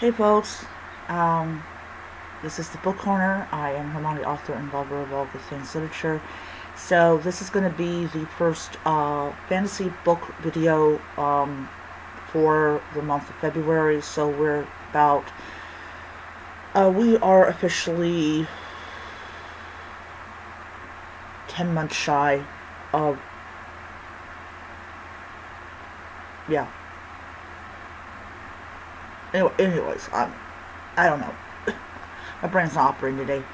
Hey folks, um, this is the Book Corner. I am Hermione, author and lover of all good things literature. So this is going to be the first fantasy book video for the month of February. So we are officially 10 months shy of, yeah. Anyways, I don't know. My brain's not operating today.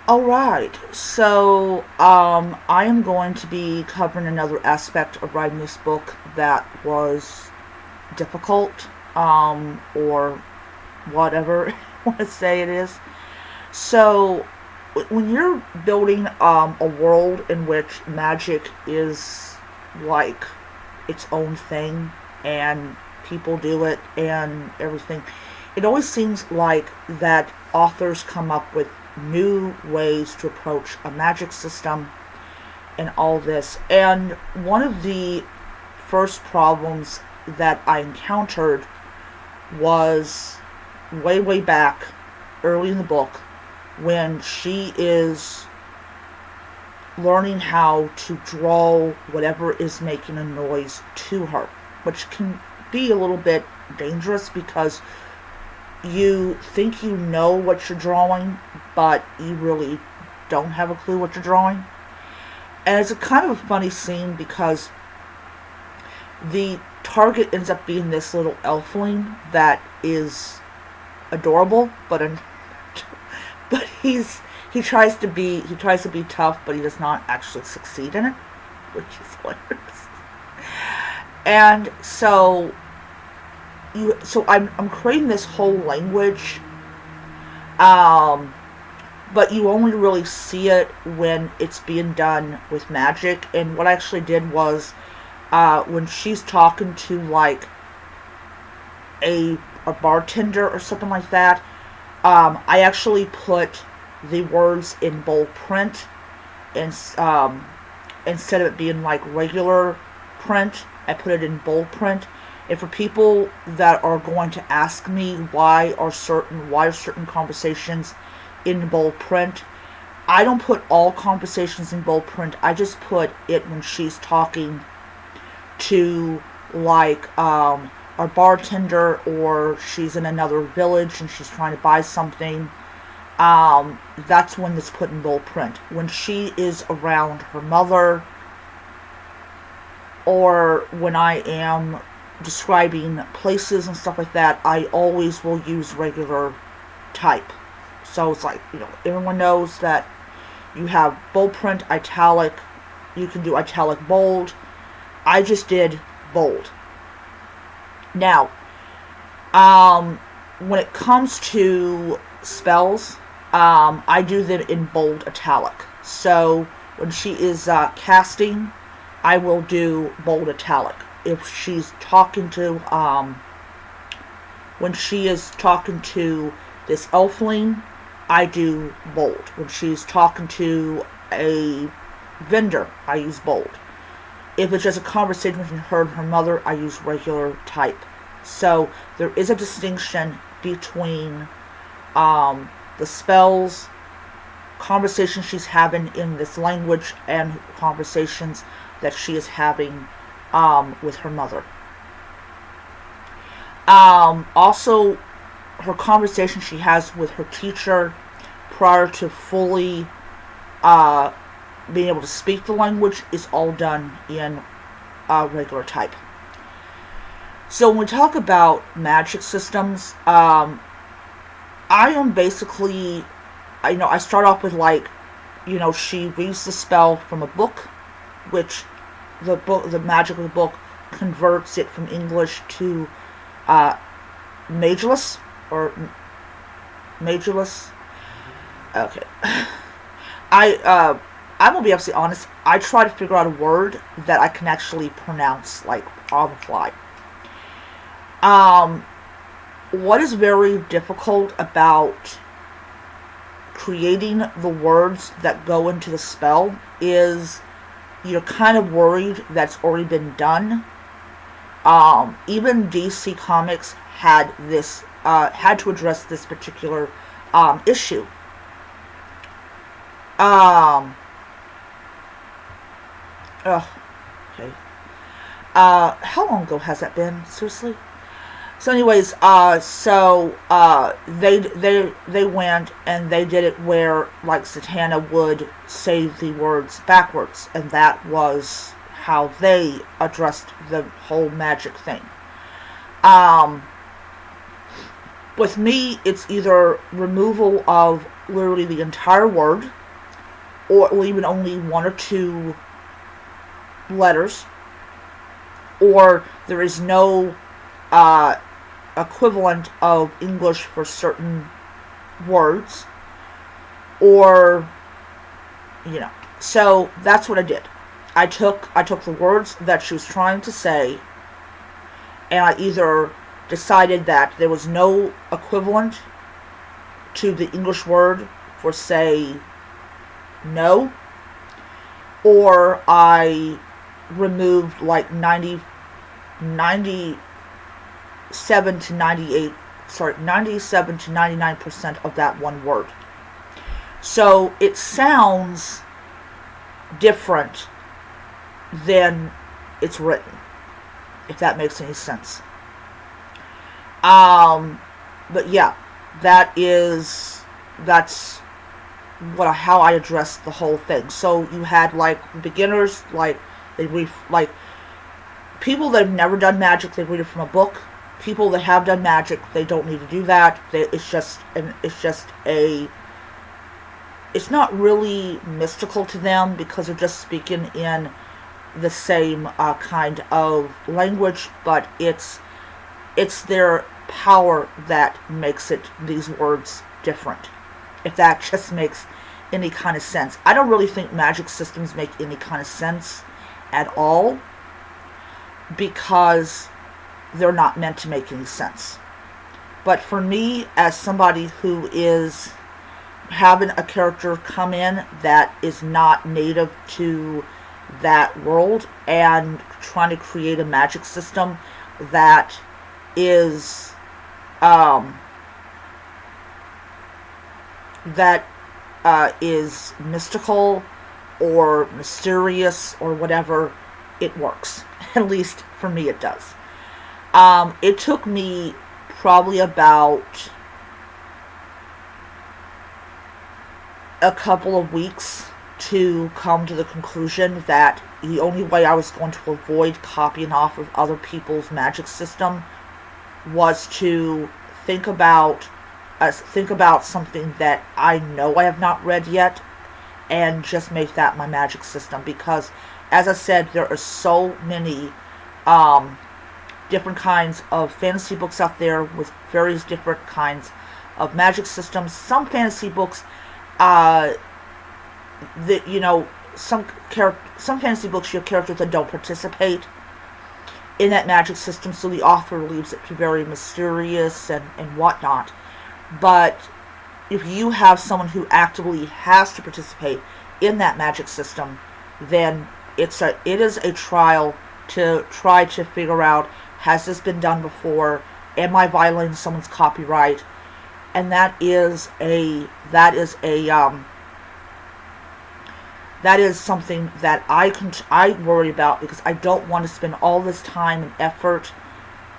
Alright, so I am going to be covering another aspect of writing this book that was difficult, or whatever you want to say it is. So, when you're building a world in which magic is like its own thing and people do it and everything, it always seems like that authors come up with new ways to approach a magic system and all this. And one of the first problems that I encountered was way back early in the book when she is learning how to draw whatever is making a noise to her, which can be a little bit dangerous because you think you know what you're drawing, but you really don't have a clue what you're drawing. And it's a kind of a funny scene because the target ends up being this little elfling that is adorable, but he tries to be tough, but he does not actually succeed in it, which is hilarious. And I'm creating this whole language, but you only really see it when it's being done with magic. And what I actually did was, when she's talking to like a bartender or something like that, I actually put the words in bold print, and instead of it being like regular print, I put it in bold print. And for people that are going to ask me why are certain conversations in bold print, I don't put all conversations in bold print. I just put it when she's talking to like our bartender, or she's in another village and she's trying to buy something. That's when it's put in bold print. When she is around her mother, or when I am describing places and stuff like that, I always will use regular type. So it's like, everyone knows that you have bold print, italic, you can do italic bold. I just did bold. Now, when it comes to spells, I do them in bold italic. So when she is casting, I will do bold italic. If she's talking to, when she is talking to this elfling, I do bold. When she's talking to a vendor, I use bold. If it's just a conversation between her and her mother, I use regular type. So there is a distinction between the spells, conversations she's having in this language, and conversations that she is having with her mother. Also, her conversation she has with her teacher prior to fully being able to speak the language is all done in regular type. So when we talk about magic systems, I am basically, I start off with she reads the spell from a book, which the magic of the book converts it from English to Majulus, or Majulus. Okay. I'm gonna be absolutely honest. I try to figure out a word that I can actually pronounce, like, on the fly. What is very difficult about creating the words that go into the spell is you're kind of worried that's already been done. Even DC Comics had this had to address this particular issue. Um, ugh, okay. How long ago has that been? Seriously? So, anyways, they went and they did it where like Zatanna would say the words backwards, and that was how they addressed the whole magic thing. Um, with me, it's either removal of literally the entire word, or even only one or two letters, or there is no equivalent of English for certain words, or so that's what I did. I took the words that she was trying to say, and I either decided that there was no equivalent to the English word for, say, no, or I removed like 97 to 99% of that one word. So it sounds different than it's written, if that makes any sense. But yeah, that's how I addressed the whole thing. So you had like beginners, like like people that have never done magic, they read it from a book. People that have done magic, they don't need to do that. It's not really mystical to them, because they're just speaking in the same kind of language, but it's their power that makes these words different, if that just makes any kind of sense. I don't really think magic systems make any kind of sense at all, because they're not meant to make any sense. But for me, as somebody who is having a character come in that is not native to that world, and trying to create a magic system that is is mystical or mysterious or whatever, it works. At least for me, it does. It took me probably about a couple of weeks to come to the conclusion that the only way I was going to avoid copying off of other people's magic system was to think about something that I know I have not read yet, and just make that my magic system. Because, as I said, there are so many different kinds of fantasy books out there with various different kinds of magic systems. Some fantasy books, some fantasy books, you have characters that don't participate in that magic system, so the author leaves it very mysterious and whatnot. But if you have someone who actively has to participate in that magic system, then it is a trial to try to figure out, has this been done before? Am I violating someone's copyright? And that is something that I worry about, because I don't want to spend all this time and effort,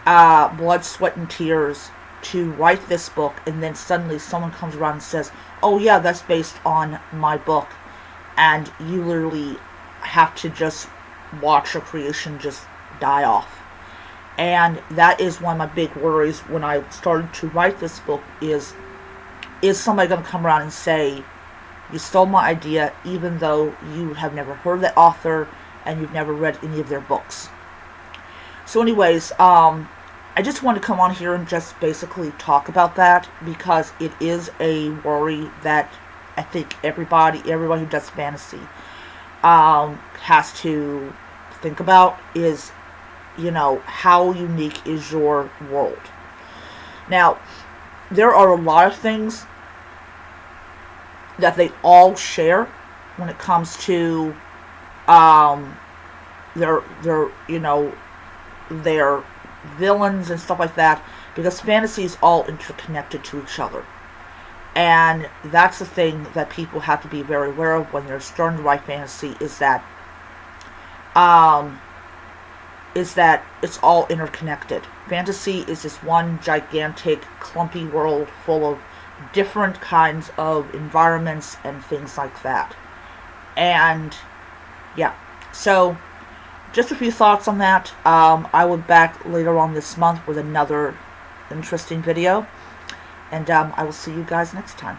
blood, sweat, and tears to write this book, and then suddenly someone comes around and says, oh yeah, that's based on my book, and you literally have to just watch your creation just die off. And that is one of my big worries when I started to write this book, is somebody going to come around and say, you stole my idea, even though you have never heard that author and you've never read any of their books. So anyways, I just want to come on here and just basically talk about that, because it is a worry that I think everybody who does fantasy has to think about, is, how unique is your world. Now, there are a lot of things that they all share when it comes to their villains and stuff like that, because fantasy is all interconnected to each other. And that's the thing that people have to be very aware of when they're starting to write fantasy, is that it's all interconnected. Fantasy is this one gigantic, clumpy world full of different kinds of environments and things like that. And yeah, so just a few thoughts on that. I will be back later on this month with another interesting video, and I will see you guys next time.